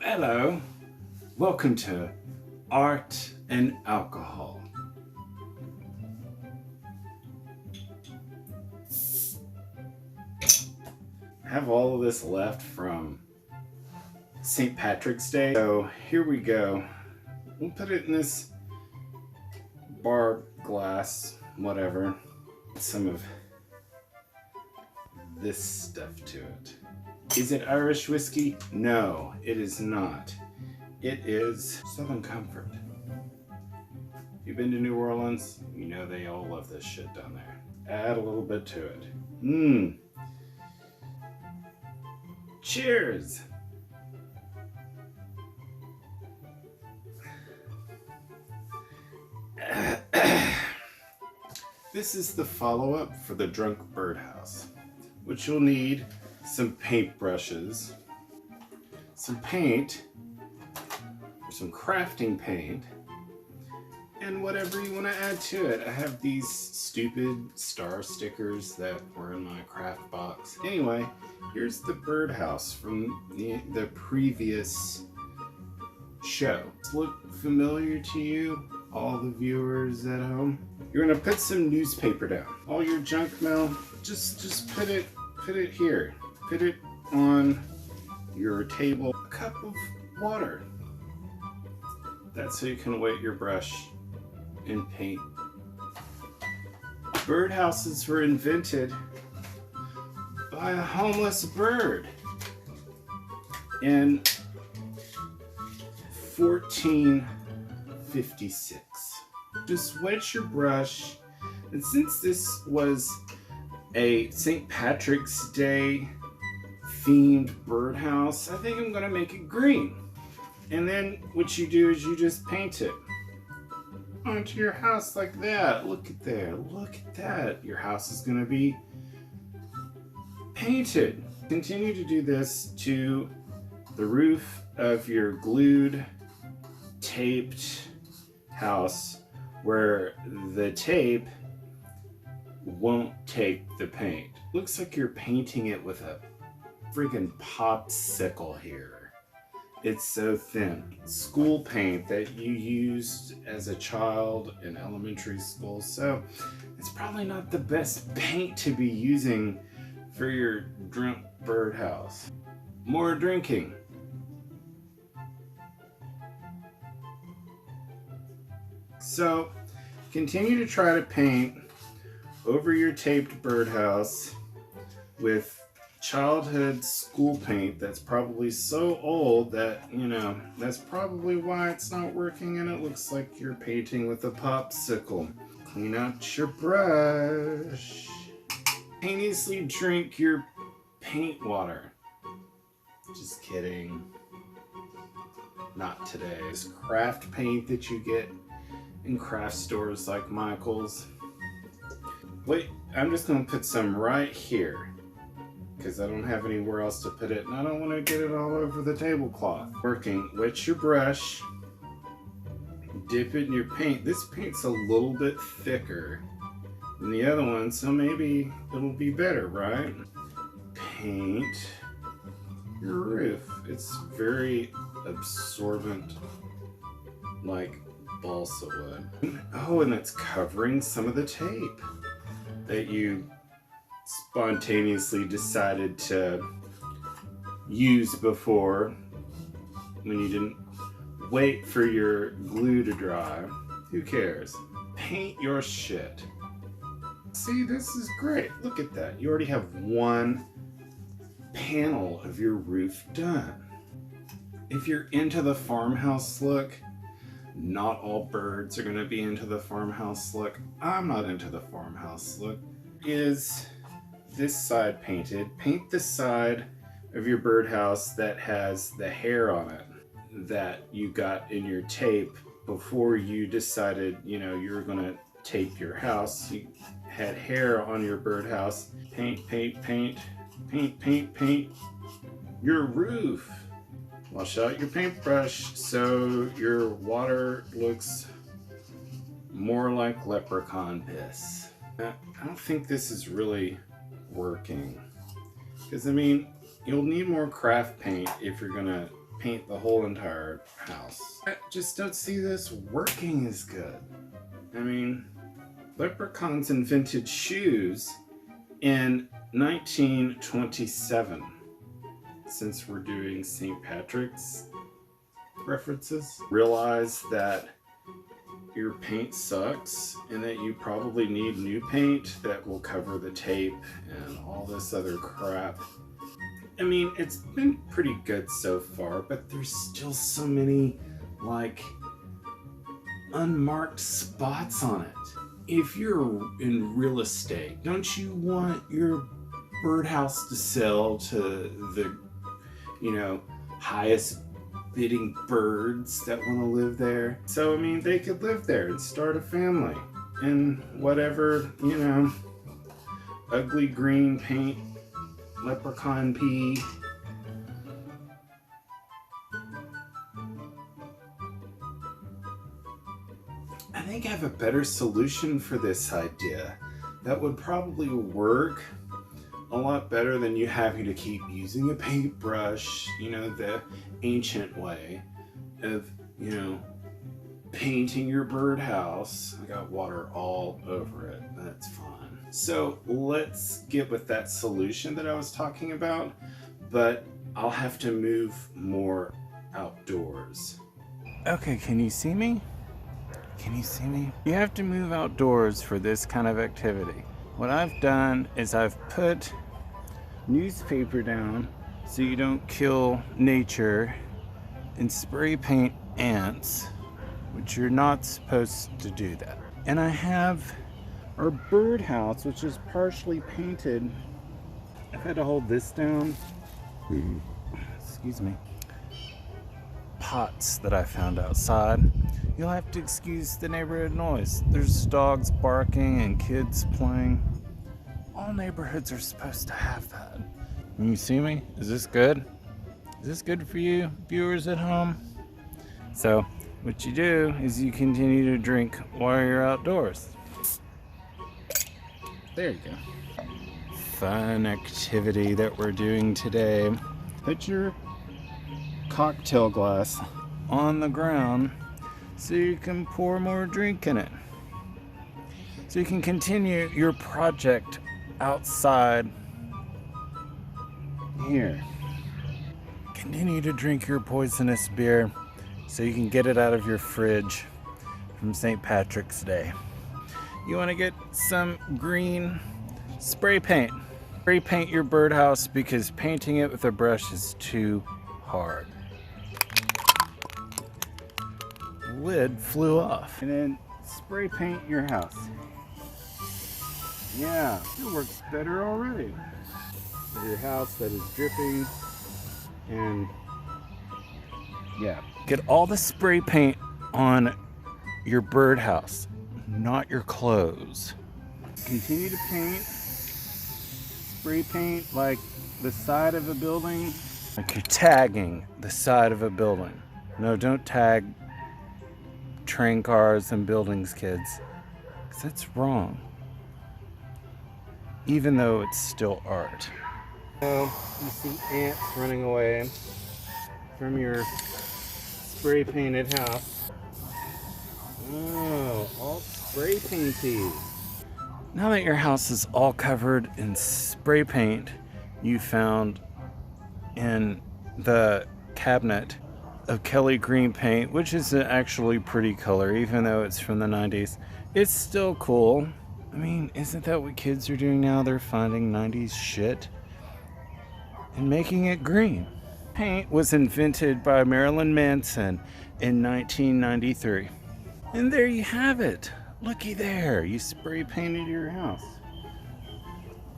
Hello, welcome to Art and Alcohol. I have all of this left from St. Patrick's Day, so here we go. We'll put it in this bar glass, whatever. Some of this stuff to it. Is it Irish whiskey? No, it is not. It is Southern Comfort. If you've been to New Orleans, you know they all love this shit down there. Add a little bit to it. Cheers! This is the follow-up for the Drunk Birdhouse, which you'll need some paint brushes, some paint, or some crafting paint, and whatever you want to add to it. I have these stupid star stickers that were in my craft box. Anyway, here's the birdhouse from the previous show. Does it look familiar to you, all the viewers at home? You're gonna put some newspaper down. All your junk mail, just put it here. Put it on your table. A cup of water. That's so you can wet your brush and paint. Birdhouses were invented by a homeless bird in 1456. Just wet your brush, and since this was a St. Patrick's Day themed birdhouse, I think I'm gonna make it green. And then what you do is you just paint it onto your house like that. Look at there, look at that. Your house is gonna be painted. Continue to do this to the roof of your glued, taped house where the tape won't take the paint. Looks like you're painting it with a friggin' popsicle here. It's so thin. School paint that you used as a child in elementary school, so it's probably not the best paint to be using for your drunk birdhouse. More drinking. So continue to try to paint over your taped birdhouse with childhood school paint that's probably so old that, you know, that's probably why it's not working and it looks like you're painting with a popsicle. Clean out your brush. Painlessly drink your paint water. Just kidding. Not today. This craft paint that you get in craft stores like Michael's. Wait, I'm just gonna put some right here because I don't have anywhere else to put it and I don't want to get it all over the tablecloth. Working, wet your brush, dip it in your paint. This paint's a little bit thicker than the other one, so maybe it'll be better, right? Paint your roof. It's very absorbent, like balsa wood. Oh, and it's covering some of the tape that you spontaneously decided to use before when you didn't wait for your glue to dry. Who cares? Paint your shit. See, this is great. Look at that. You already have one panel of your roof done. If you're into the farmhouse look, not all birds are going to be into the farmhouse look. I'm not into the farmhouse look. Is this side painted? Paint the side of your birdhouse that has the hair on it that you got in your tape before you decided, you know, you were going to tape your house. You had hair on your birdhouse. Paint, paint, paint, paint, paint, paint your roof. Wash out your paintbrush so your water looks more like leprechaun piss. I don't think this is really working. Because, I mean, you'll need more craft paint if you're going to paint the whole entire house. I just don't see this working as good. I mean, Leprechauns invented shoes in 1927. Since we're doing St. Patrick's references, realize that your paint sucks and that you probably need new paint that will cover the tape and all this other crap. I mean, it's been pretty good so far, but there's still so many, like, unmarked spots on it. If you're in real estate, don't you want your birdhouse to sell to the, highest bidding birds that want to live there? So, I mean, they could live there and start a family in whatever, ugly green paint, leprechaun pea. I think I have a better solution for this idea that would probably work a lot better than you having to keep using a paintbrush, the ancient way of, painting your birdhouse. I got water all over it. That's fine. So let's get with that solution that I was talking about, but I'll have to move more outdoors. Okay, can you see me? Can you see me? You have to move outdoors for this kind of activity. What I've done is I've put newspaper down so you don't kill nature, and spray paint ants, which you're not supposed to do that. And I have our birdhouse, which is partially painted. I've had to hold this down. Excuse me. Pots that I found outside. You'll have to excuse the neighborhood noise. There's dogs barking and kids playing. All neighborhoods are supposed to have that. Can you see me? Is this good? Is this good for you, viewers at home? So, what you do is you continue to drink while you're outdoors. There you go. Fun activity that we're doing today. Put your cocktail glass on the ground so you can pour more drink in it. So you can continue your project outside here. Continue to drink your poisonous beer so you can get it out of your fridge from St. Patrick's Day. You want to get some green spray paint. Spray paint your birdhouse because painting it with a brush is too hard. Lid flew off. And then spray paint your house. Yeah, it works better already. Your house that is dripping, and yeah. Get all the spray paint on your birdhouse, not your clothes. Continue to paint. Spray paint like the side of a building. Like you're tagging the side of a building. No, don't tag train cars and buildings, kids. 'Cause that's wrong. Even though it's still art. So you see ants running away from your spray painted house. Oh, all spray painty. Now that your house is all covered in spray paint you found in the cabinet of Kelly green paint, which is an actually pretty color, even though it's from the 90s, it's still cool. I mean, isn't that what kids are doing now? They're finding 90s shit and making it green. Paint was invented by Marilyn Manson in 1993. And there you have it. Looky there, you spray painted your house.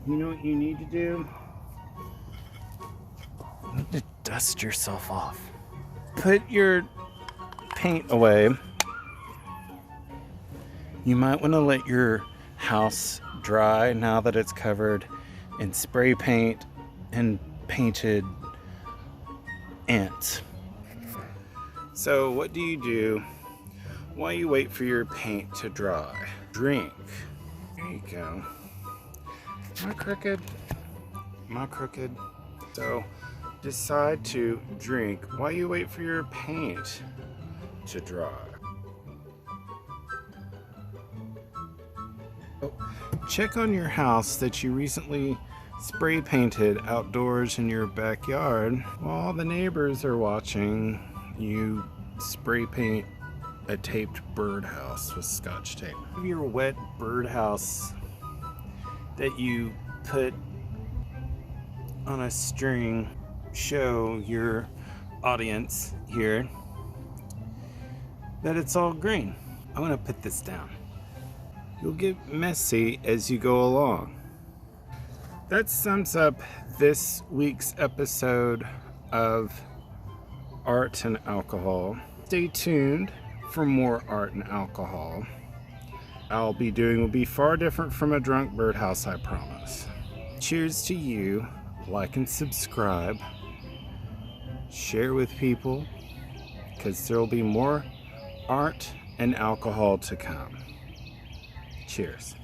You know what you need to do? You need to dust yourself off. Put your paint away. You might want to let your house dry now that it's covered in spray paint and painted ants. So what do you do while you wait for your paint to dry? Drink. There you go. Am I crooked? Am I crooked? So decide to drink while you wait for your paint to dry. Check on your house that you recently spray painted outdoors in your backyard. While the neighbors are watching, you spray paint a taped birdhouse with Scotch tape. Your wet birdhouse that you put on a string, show your audience here that it's all green. I'm gonna put this down. You'll get messy as you go along. That sums up this week's episode of Art and Alcohol. Stay tuned for more art and alcohol. I'll be doing will be far different from a drunk birdhouse, I promise. Cheers to you. Like and subscribe. Share with people, because there will be more art and alcohol to come. Cheers.